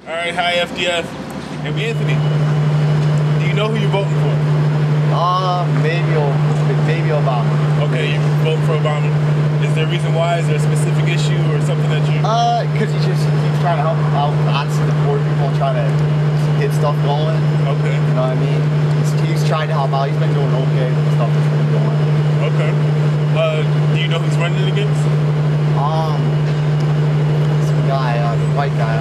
All right, hi FDF. And Anthony, do you know who you're voting for? Maybe Obama. Okay, you vote for Obama. Is there a reason why? Is there a specific issue or something that you... Because he keeps trying to help out, honestly, the poor people and try to get stuff going. Okay. You know what I mean? He's trying to help out. He's been doing okay with the stuff that's been going. Okay. Do you know who's running against? Some guy, the white guy,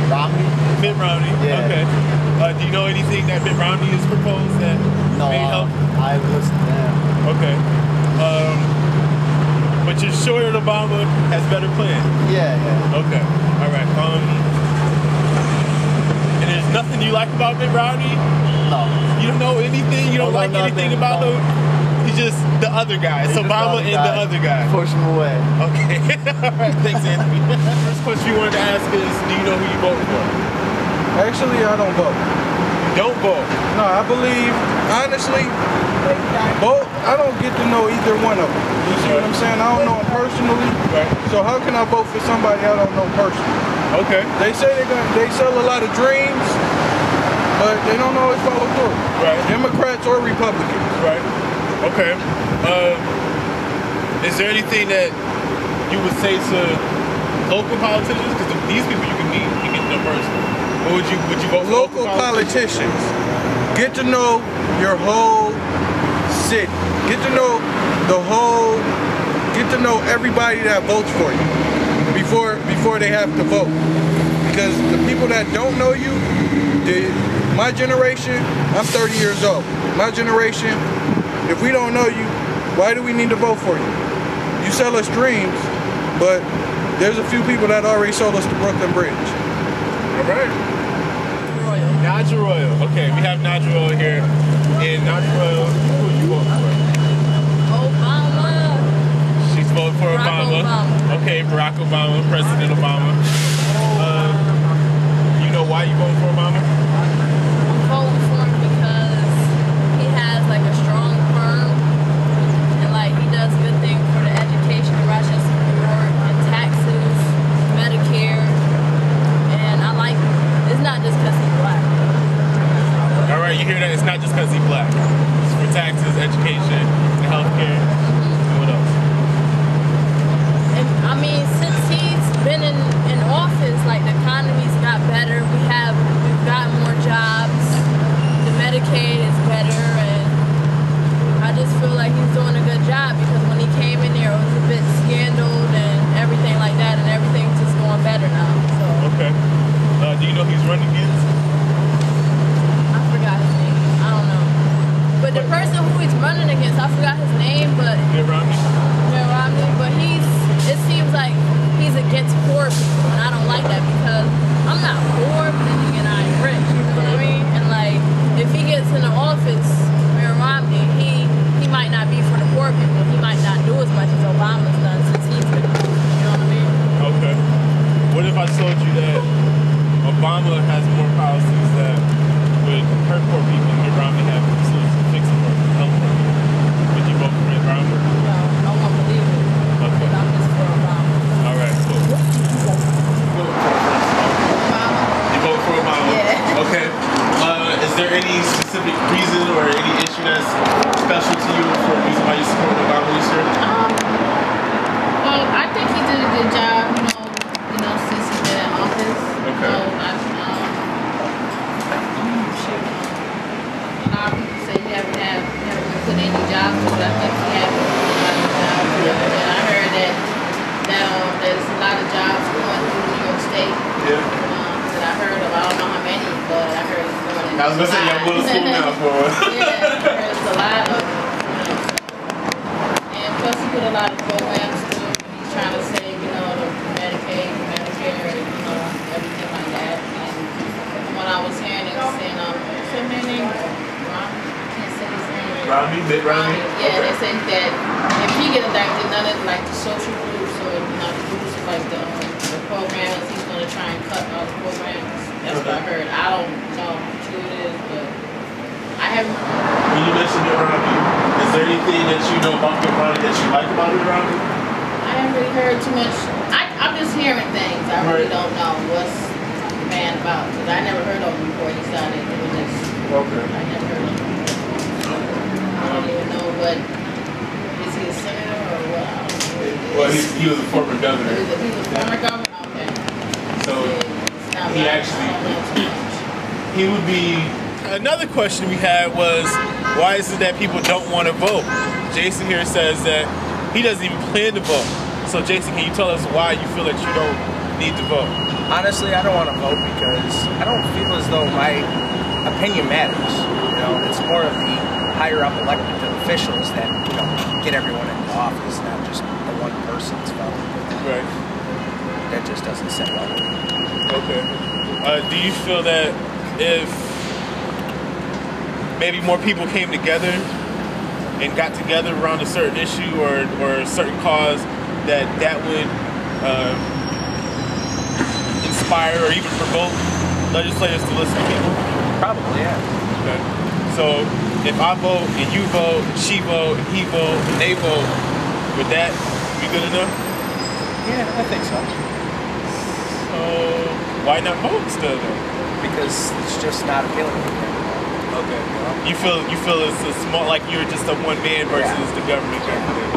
Romney? Mitt Romney? Yeah. Okay. Do you know anything that Mitt Romney has proposed that may help? I listened to him. Okay. But you're sure that Obama has better plans? Yeah. Okay. All right. And there's nothing you like about Mitt Romney? No. You don't know anything? You don't like anything about him? He's just the other guy. It's Obama and the other guy. Push him away. Okay. All right. Thanks, Anthony. First question we wanted to ask is, do you know who you voting for? Actually, I don't vote. Don't vote? No, I believe, honestly, both, I don't get to know either one of them. You see what I'm saying? I don't know them personally. Right. So how can I vote for somebody I don't know personally? Okay. They say they sell a lot of dreams, but they don't always follow through. Right. Democrats or Republicans. Right. Okay. Is there anything that you would say to local politicians? Because these people you can meet, you get to know personally. Or would you vote for local politicians? Get to know your whole city. Get to know get to know everybody that votes for you before they have to vote. Because the people that don't know you, my generation, I'm 30 years old. My generation, if we don't know you, why do we need to vote for you? You sell us dreams, but there's a few people that already sold us the Brooklyn Bridge. All right. Nadja Royal. Okay, we have Nadja Royal here. And Nadja Royal, who are you voting for? Obama. She's voting for Obama. Okay, Barack Obama, President Obama. You know why you voting for Obama? I'm voting for him because he has like a strong firm and like he does good things for the education of Rochester, New York, and taxes, Medicare, and I like him. It's not just because he's black. All right, you hear that? It's not just because he's black. It's for taxes, education, and healthcare. What else? And I mean, since he's been in office, like the economy's got better. We've got more jobs. The Medicaid is better, and I just feel like he's doing a good job because when he came in there, it was a bit scandaled and everything like that, and everything's just going better now. So. Okay. Do you know who he's running against? I forgot his name. I don't know. But the person who he's running against, I forgot his name, but... Mitt Romney? Mitt Romney, but it seems like he's against poor people, and I don't like that because I'm not poor, but then again, I'm rich, you know what I mean? And like, if he gets in the office, Mitt Romney, he might not be for the poor people. He might not do as much as Obama's done since he's been, you know what I mean? Okay. What if I told you that Obama has more policies that would hurt poor people and Mitt Romney have solutions to fix it for help poor people? Would you vote for Mitt Romney? No, I won't believe it. Okay. I'm just for Obama. All right, cool. Obama? You vote for Obama? Yeah. Okay. Is there any specific reason or any issue that's special to you for a reason why you support Obama this year? Well, I think he did a good job, since he's been in office. Okay. A lot of people say he haven't been put any jobs, but I think he has put a lot of jobs. And I heard that there's a lot of jobs going through New York State. Yeah. That I heard of. I don't know how many, but I heard it's going in. I was going to say, you're going to school now for one. Yeah, I heard it's a lot of them. And plus he put a lot of programs through. He's trying to save, the Medicaid, Medicare, everything like that. And from what I was hearing, it was saying, what's her name? Romney? I can't say his name. Romney? Mitt Romney? Yeah, okay. They say that if he get elected, none of like the social groups or the groups like the programs, he's going to try and cut all the programs. That's what I heard. I don't know how true it is, but I haven't. When you mentioned Mitt Romney, is there anything that you know about Mitt Romney that you like about Mitt Romney? I haven't really heard too much. I I'm just hearing things. I really don't know what's the man about. Because I never heard of him before he started doing this. Okay. I never heard of him. I don't even know what, is he a senator or what? I don't know what he is. Well, he was a former governor. He's a former governor? Okay. So It's not he bad. actually, I don't know too much. he would be. Another question we had was, why is it that people don't want to vote? Jason here says that he doesn't even plan to vote. So Jason, can you tell us why you feel that you don't need to vote? Honestly, I don't want to vote because I don't feel as though my opinion matters. You know, it's more of the higher up elected officials that, you know, get everyone into office, not just the one person's vote. Right. That just doesn't sit well with me. Okay. Do you feel that if maybe more people came together and got together around a certain issue or a certain cause, that would inspire or even provoke legislators to listen to people? Probably, yeah. Okay. So if I vote and you vote, and she vote, and he vote, and they vote, would that be good enough? Yeah, I think so. So why not vote still then? Because it's just not appealing to me. Okay. You feel it's a small, like you're just a one man versus the government kind of thing.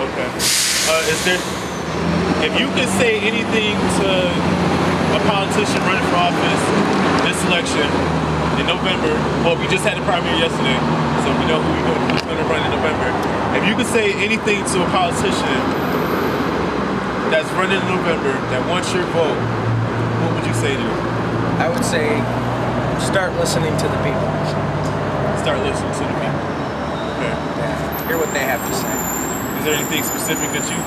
Okay. Is there, if you could say anything to a politician running for office this election in November, well, we just had the primary yesterday, so we know who's going to run in November. If you could say anything to a politician that's running in November that wants your vote, what would you say to them? I would say start listening to the people. Start listening to the people. Okay. Yeah. Hear what they have to say. Is there anything specific that you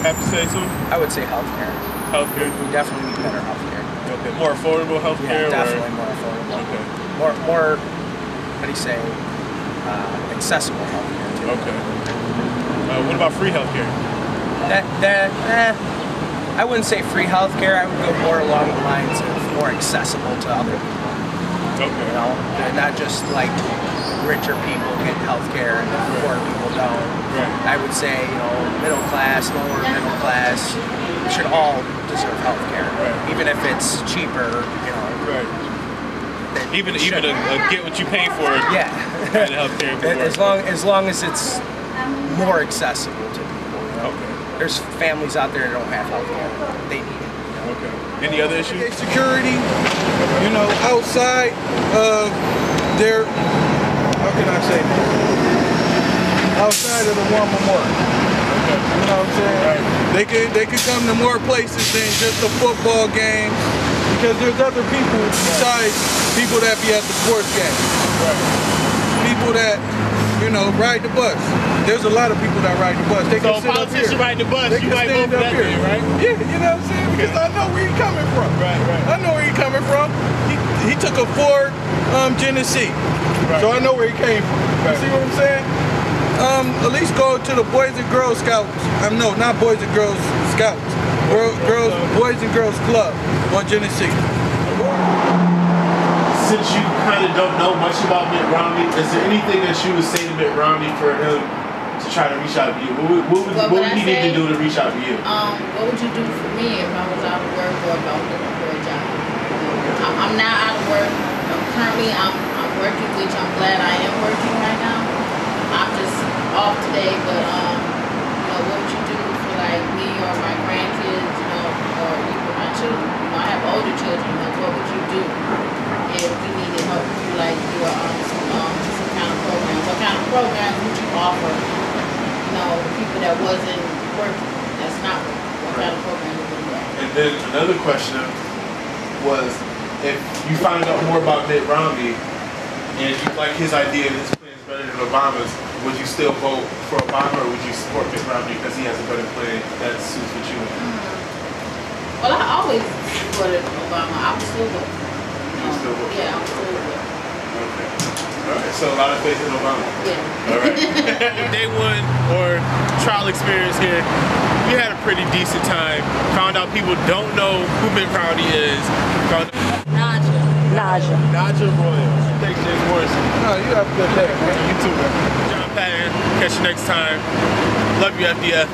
have to say to them? I would say healthcare. Healthcare? We definitely need better healthcare. Okay. More affordable healthcare? Yeah, definitely more affordable. Okay. More, how do you say, accessible healthcare too. Okay. What about free healthcare? I wouldn't say free healthcare. I would go more along the lines of more accessible to other people. Okay. You know, not just like richer people get healthcare and poor people don't. Right. I would say, you know, middle class, lower middle class should all deserve healthcare, Right. even if it's cheaper. You know, Right. Even should. get what you pay for. Yeah. Kind of healthcare. as long as it's more accessible to people. You know? Okay. There's families out there that don't have healthcare. They need it. Okay. Any other issues? Security, you know, outside of their, how can I say this? Outside of the war memorial. Okay. You know what I'm saying? Right. They could come to more places than just a football game, because there's other people besides people that be at the sports game. Right. People that, you know, ride the bus. There's a lot of people that ride the bus. They So can a sit up politician here. riding the bus, They you can might vote stand for up that here. man, right? Yeah, you know what I'm saying? Because I know where he's coming from. Right, right. I know where he's coming from. He took a Ford Genesee. Right. So I know where he came from. Right. You see what I'm saying? At least go to the Boys and Girls Scouts. No, not Boys and Girls Scouts. Boys and Girls Club on Genesee. Since you kind of don't know much about Mitt Romney, is there anything that you would say to Mitt Romney for him to try to reach out to you? What would he need to do to reach out to you? What would you do for me if I was out of work or if I was looking for a job? I'm not out of work. Currently, I'm working, which I'm glad I am working right now. I'm just off today, but you know, what would you do for like me or my grandkids, you know, or even my children? You know, I have older children. Like, what would you do if you needed help through like your some kind of program? What kind of programs would you offer? You know, people that wasn't working, that's not working. What kind of program would you offer? And then another question was, if you find out more about Mitt Romney and you like his idea and his plans better than Obama's, would you still vote for Obama, or would you support Mitt Romney because he has a better plan that suits what you want? Well, I always supported Obama. I was still vote. You still vote? Yeah, I'm still vote. Okay. All right. So a lot of faith in Obama. Yeah. All right. Day one or trial experience here, we had a pretty decent time. Found out people don't know who Mitt Romney is. Naja Royal. Thanks, James Morrison. No, you have a good day, man. You too, man. John Patton. Catch you next time. Love you, FDF.